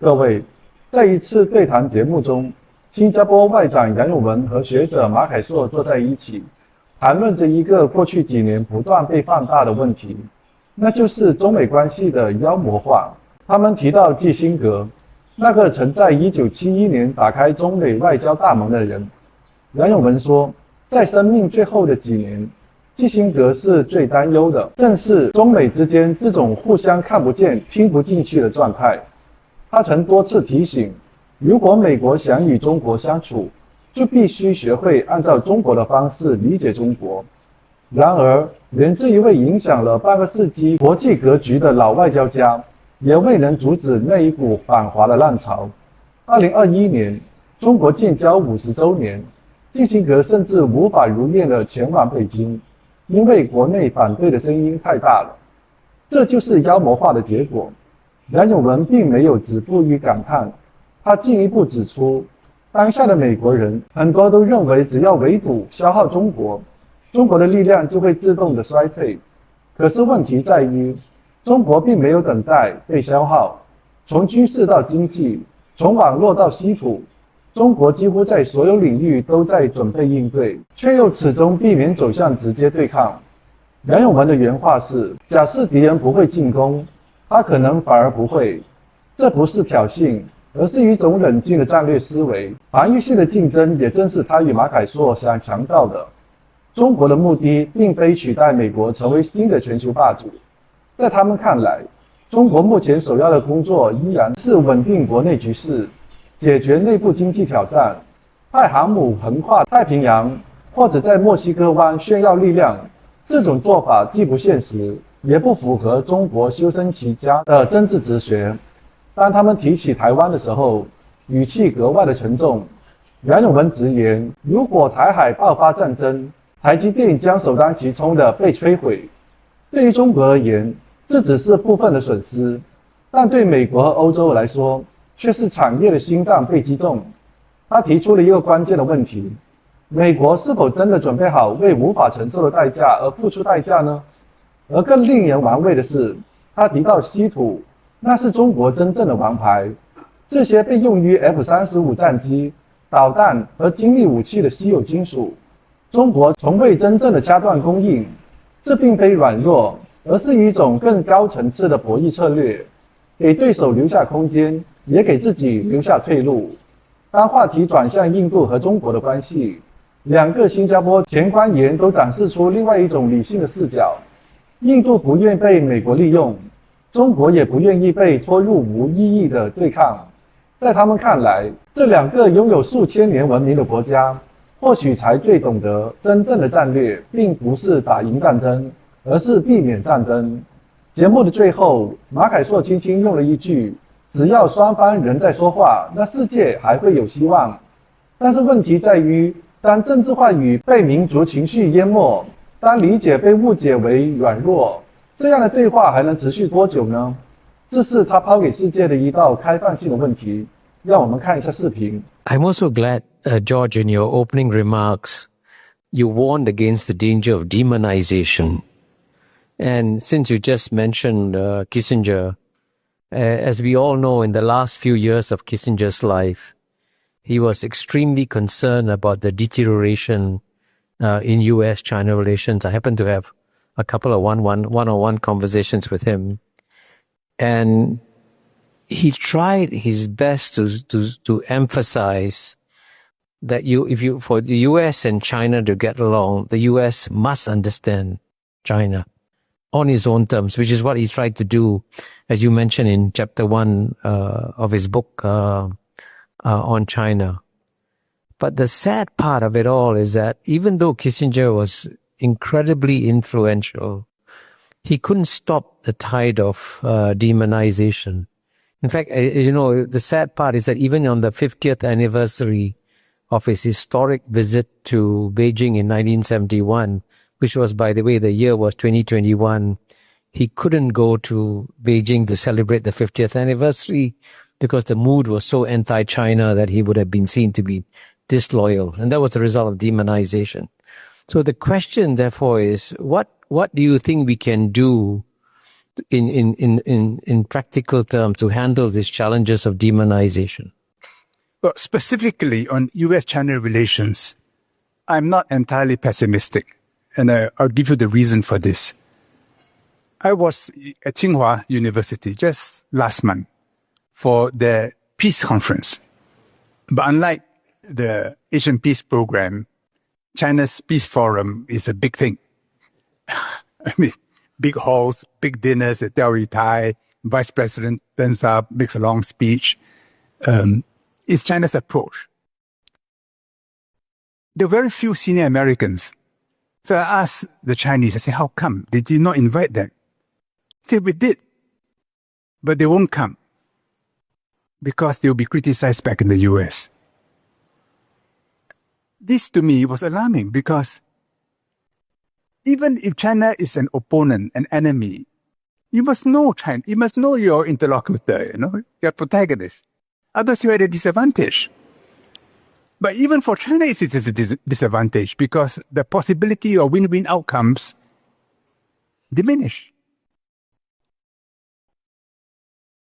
各位，在一次对谈节目中，新加坡外长杨永文和学者马凯硕坐在一起，谈论着一个过去几年不断被放大的问题，那就是中美关系的妖魔化。他们提到基辛格，那个曾在1971年打开中美外交大门的人。杨永文说，在生命最后的几年，基辛格是最担忧的，正是中美之间这种互相看不见、听不进去的状态。他曾多次提醒，如果美国想与中国相处，就必须学会按照中国的方式理解中国。然而，连这一位影响了半个世纪国际格局的老外交家，也未能阻止那一股反华的浪潮。2021年，中国建交50周年，基辛格甚至无法如愿地前往北京，因为国内反对的声音太大了。这就是妖魔化的结果。杨永文并没有止步于感叹，他进一步指出，当下的美国人很多都认为，只要围堵消耗中国，中国的力量就会自动的衰退。可是问题在于，中国并没有等待被消耗，从军事到经济，从网络到稀土，中国几乎在所有领域都在准备应对，却又始终避免走向直接对抗。杨永文的原话是：假设敌人不会进攻，他可能反而不会。这不是挑衅，而是一种冷静的战略思维。防御性的竞争也正是他与马凯硕想强调的。中国的目的并非取代美国成为新的全球霸主，在他们看来，中国目前首要的工作依然是稳定国内局势，解决内部经济挑战，派航母横跨太平洋，或者在墨西哥湾炫耀力量。这种做法既不现实，也不符合中国修身齐家的政治哲学。当他们提起台湾的时候，语气格外的沉重。杨永文直言，如果台海爆发战争，台积电将首当其冲的被摧毁。对于中国而言，这只是部分的损失，但对美国和欧洲来说，却是产业的心脏被击中。他提出了一个关键的问题：美国是否真的准备好为无法承受的代价而付出代价呢？而更令人玩味的是，他提到稀土，那是中国真正的王牌。这些被用于 F-35 战机、导弹和精密武器的稀有金属，中国从未真正的掐断供应。这并非软弱，而是一种更高层次的博弈策略，给对手留下空间，也给自己留下退路。当话题转向印度和中国的关系，两个新加坡前官员都展示出另外一种理性的视角。印度不愿被美国利用，中国也不愿意被拖入无意义的对抗。在他们看来，这两个拥有数千年文明的国家，或许才最懂得真正的战略，并不是打赢战争，而是避免战争。节目的最后，马凯硕轻轻用了一句：只要双方人在说话，那世界还会有希望。但是问题在于，当政治话语被民族情绪淹没，当理解被误解为软弱，这样的对话还能持续多久呢？这是他抛给世界的一道开放性的问题。让我们看一下视频。 I'm also glad, George, in your opening remarks, you warned against the danger of demonization. And since you just mentioned Kissinger, as we all know, in the last few years of Kissinger's life, he was extremely concerned about the deterioration in U.S.-China relations. I happened to have a couple of one-on-one conversations with him. And he tried his best to emphasize that for the U.S. and China to get along, the U.S. must understand China on his own terms, which is what he tried to do, as you mentioned in chapter 1 of his book on China. But the sad part of it all is that even though Kissinger was incredibly influential, he couldn't stop the tide of demonization. In fact, the sad part is that even on the 50th anniversary of his historic visit to Beijing in 1971, which was, by the way, the year was 2021, he couldn't go to Beijing to celebrate the 50th anniversary because the mood was so anti-China that he would have been seen to be disloyal. And that was the result of demonization. So the question, therefore, is what do you think we can do in practical terms to handle these challenges of demonization? Well, specifically on US-China relations, I'm not entirely pessimistic, and I'll give you the reason for this. I was at Tsinghua University just last month for the peace conference. But unlike the Asian Peace Program, China's Peace Forum is a big thing. I mean, big halls, big dinners at Diao Tai, Vice President turns up, makes a long speech. It's China's approach. There are very few senior Americans. So I asked the Chinese, I said, how come? Did you not invite them? They said, we did. But they won't come because they'll be criticized back in the US. This to me was alarming because even if China is an opponent, an enemy, you must know China. You must know your interlocutor, your protagonist. Otherwise you're at a disadvantage. But even for China, it is a disadvantage because the possibility of win-win outcomes diminish.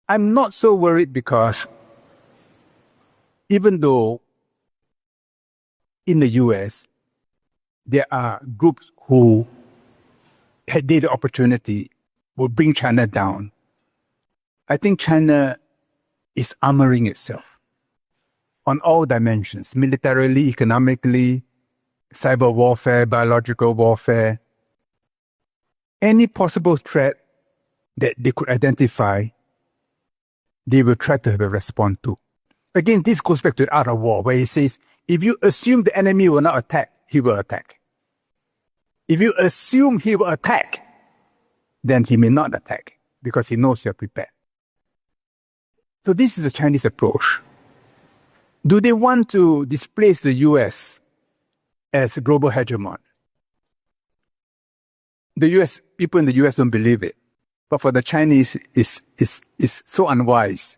I'm not so worried because even though in the US, there are groups who, had they the opportunity, will bring China down, I think China is armoring itself on all dimensions, militarily, economically, cyber warfare, biological warfare. Any possible threat that they could identify, they will try to have a response to. Again, this goes back to the art of war, where it says, if you assume the enemy will not attack, he will attack. If you assume he will attack, then he may not attack because he knows you're prepared. So this is the Chinese approach. Do they want to displace the US as a global hegemon? The US, people in the US don't believe it. But for the Chinese, it's so unwise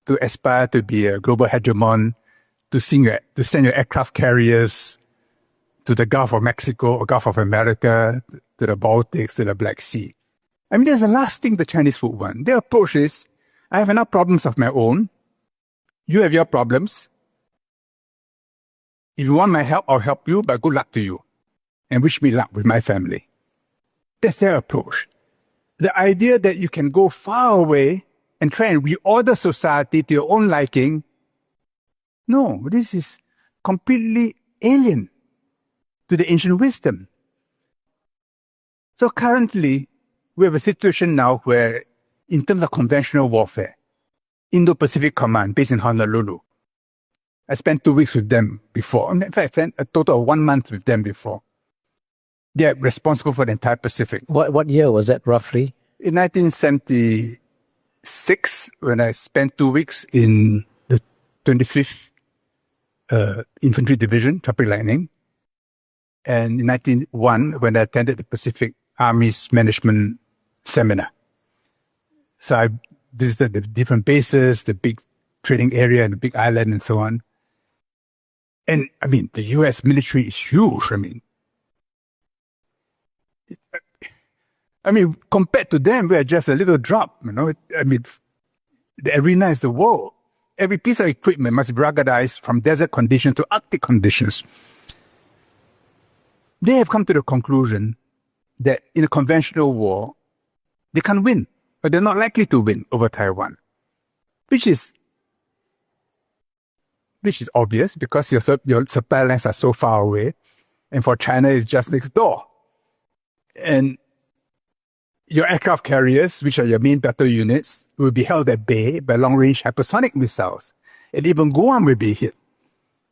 to aspire to be a global hegemon, to send your aircraft carriers to the Gulf of Mexico or Gulf of America, to the Baltics, to the Black Sea. I mean, that's the last thing the Chinese would want. Their approach is, I have enough problems of my own. You have your problems. If you want my help, I'll help you, but good luck to you. And wish me luck with my family. That's their approach. The idea that you can go far away and try and reorder society to your own liking, no, this is completely alien to the ancient wisdom. So currently, we have a situation now where, in terms of conventional warfare, Indo-Pacific Command, based in Honolulu, I spent 2 weeks with them before. In fact, I spent a total of 1 month with them before. They are responsible for the entire Pacific. What year was that roughly? In 1976, when I spent 2 weeks in the 25th Infantry Division, Tropic Lightning, and in 1901, when I attended the Pacific Army's Management Seminar. So I visited the different bases, the big trading area, and the big island, and so on. And, I mean, the U.S. military is huge. I mean, compared to them, we are just a little drop, I mean, the arena is the world. Every piece of equipment must be ruggedized from desert conditions to Arctic conditions. They have come to the conclusion that in a conventional war, they can't win, or they're not likely to win over Taiwan, which is obvious because your supply lines are so far away, and for China, it's just next door. And your aircraft carriers, which are your main battle units, will be held at bay by long-range hypersonic missiles. And even Guam will be hit.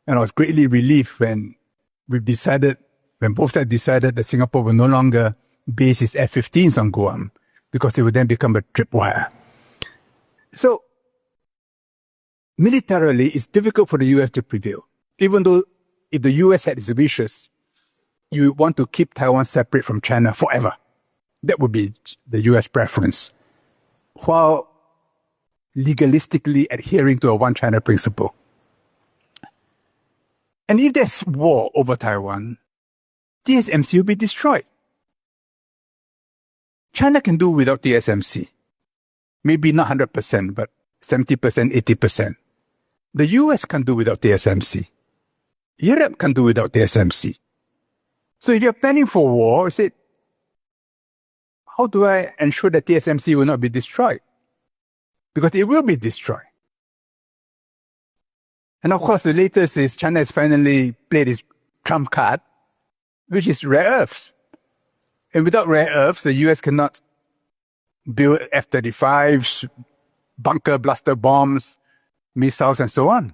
And I was greatly relieved when both sides decided that Singapore will no longer base its F-15s on Guam, because it would then become a tripwire. So, militarily, it's difficult for the US to prevail. Even though if the US had its wishes, you want to keep Taiwan separate from China forever. That would be the US preference, while legalistically adhering to a one-China principle. And if there's war over Taiwan, TSMC will be destroyed. China can do without TSMC. Maybe not 100%, but 70%, 80%. The US can do without TSMC. Europe can do without TSMC. So if you're planning for war, say, how do I ensure that TSMC will not be destroyed? Because it will be destroyed. And of course, the latest is China has finally played its trump card, which is rare earths. And without rare earths, the US cannot build F-35s, bunker blaster bombs, missiles, and so on.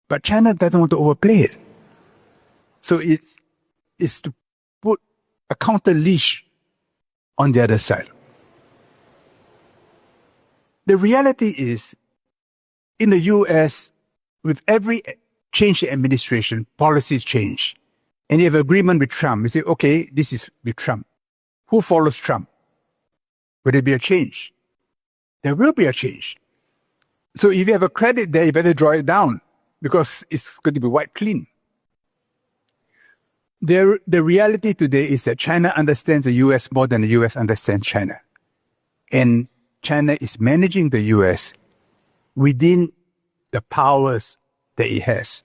But China doesn't want to overplay it. So it's to put a counter leash on the other side. The reality is, in the US, with every change in administration, policies change. And you have agreement with Trump. You say, okay, this is with Trump. Who follows Trump? Will there be a change? There will be a change. So if you have a credit there, you better draw it down because it's going to be wiped clean. The reality today is that China understands the US more than the US understands China. And China is managing the US within the powers that it has.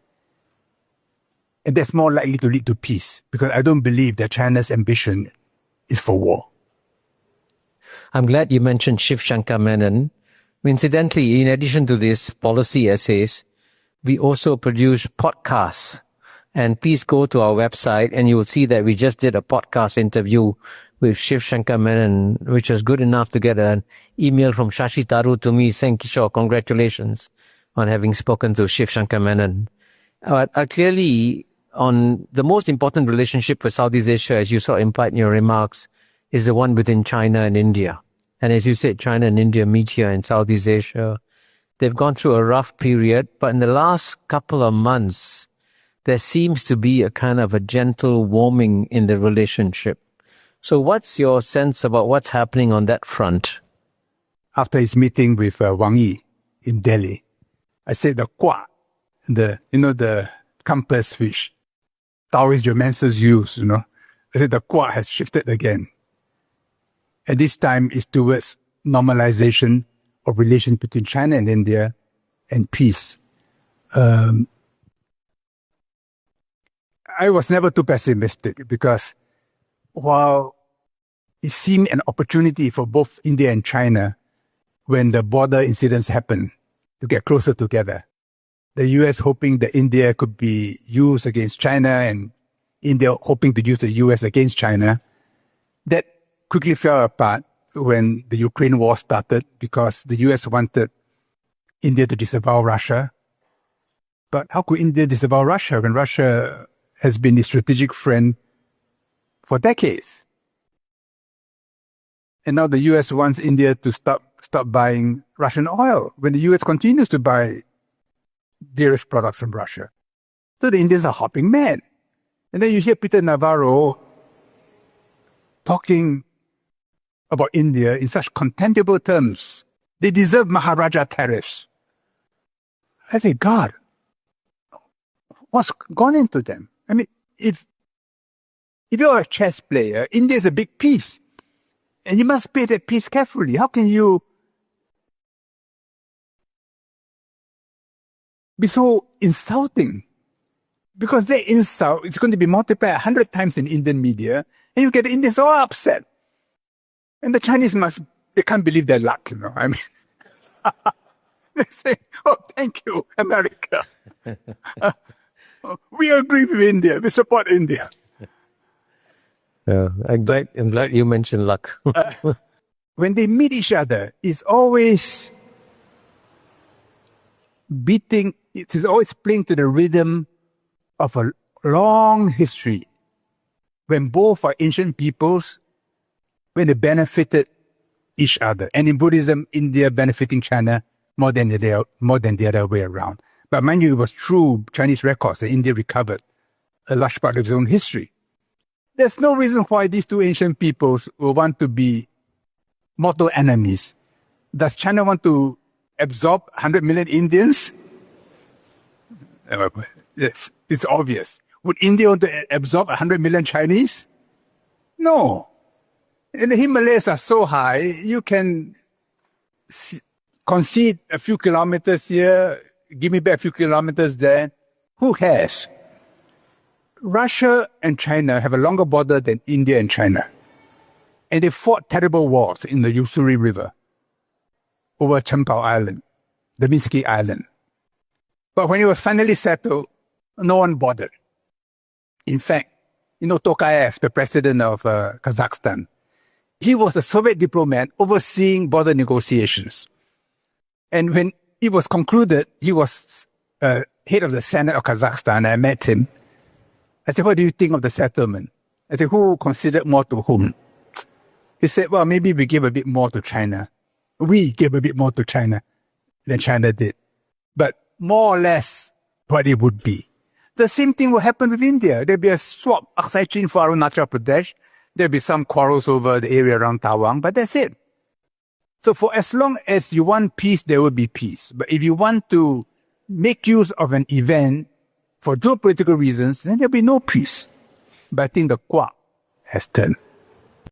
And that's more likely to lead to peace because I don't believe that China's ambition is for war. I'm glad you mentioned Shiv Shankar Menon. Incidentally, in addition to these policy essays, we also produce podcasts. And please go to our website and you will see that we just did a podcast interview with Shiv Shankar Menon, which was good enough to get an email from Shashi Tharoor to me saying, Kishore, congratulations on having spoken to Shiv Shankar Menon. Clearly, on the most important relationship for Southeast Asia, as you saw implied in your remarks, is the one within China and India. And as you said, China and India meet here in Southeast Asia. They've gone through a rough period, but in the last couple of months, there seems to be a kind of a gentle warming in the relationship. So what's your sense about what's happening on that front? After his meeting with Wang Yi in Delhi, I said the kwa, the compass which Taoist romancers use, I said the kwa has shifted again. At this time, it's towards normalization of relations between China and India and peace. I was never too pessimistic because while it seemed an opportunity for both India and China when the border incidents happened to get closer together, the US hoping that India could be used against China and India hoping to use the US against China, that quickly fell apart when the Ukraine war started because the US wanted India to disavow Russia. But how could India disavow Russia when Russia has been a strategic friend for decades? And now the US wants India to stop buying Russian oil when the US continues to buy various products from Russia. So the Indians are hopping mad. And then you hear Peter Navarro talking about India in such contemptible terms. They deserve Maharaja tariffs. I say, God, what's gone into them? I mean, if you're a chess player, India is a big piece. And you must play that piece carefully. How can you be so insulting? Because their insult is going to be multiplied 100 times in Indian media, and you get the Indians all upset. And the Chinese they can't believe their luck, I mean, they say, oh, thank you, America. We agree with India. We support India. Yeah, I'm glad you mentioned luck. When they meet each other, it's always playing to the rhythm of a long history when both are ancient peoples, when they benefited each other. And in Buddhism, India benefiting China more than the other way around. But mind you, it was true Chinese records that India recovered a large part of its own history. There's no reason why these two ancient peoples will want to be mortal enemies. Does China want to absorb 100 million Indians? Yes, it's obvious. Would India want to absorb 100 million Chinese? No. And the Himalayas are so high, you can concede a few kilometers here, give me back a few kilometers there. Who cares? Russia and China have a longer border than India and China. And they fought terrible wars in the Usuri River over Champao Island, the Minsky Island. But when it was finally settled, no one bothered. In fact, Tokayev, the president of Kazakhstan, he was a Soviet diplomat overseeing border negotiations. And when it was concluded, he was head of the Senate of Kazakhstan. I met him. I said, what do you think of the settlement? I said, who considered more to whom? He said, well, maybe we give a bit more to China. We gave a bit more to China than China did. But more or less what it would be. The same thing will happen with India. There'll be a swap, Aksai Chin for Arunachal Pradesh. There'll be some quarrels over the area around Tawang, but that's it. So for as long as you want peace, there will be peace. But if you want to make use of an event for geopolitical reasons, then there'll be no peace. But I think the quack has turned.